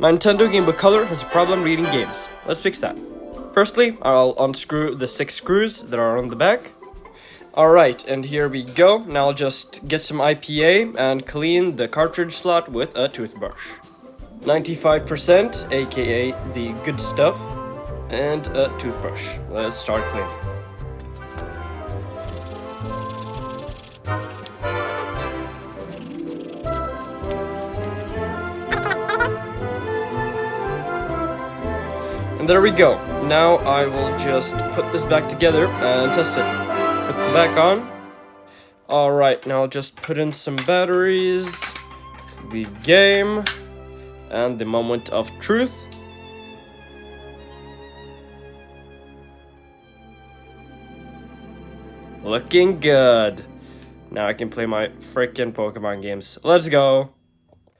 My Nintendo Game Boy Color has a problem reading games. Let's fix that. Firstly, I'll unscrew the 6 screws that are on the back. Alright, and here we go. Now I'll just get some IPA and clean the cartridge slot with a toothbrush. 95%, aka the good stuff, and a toothbrush. Let's start cleaning. And there we go. Now I will just put this back together and test it. Put the back on. Alright, now I'll just put in some batteries, the game, and the moment of truth. Looking good. Now I can play my frickin' Pokemon games. Let's go.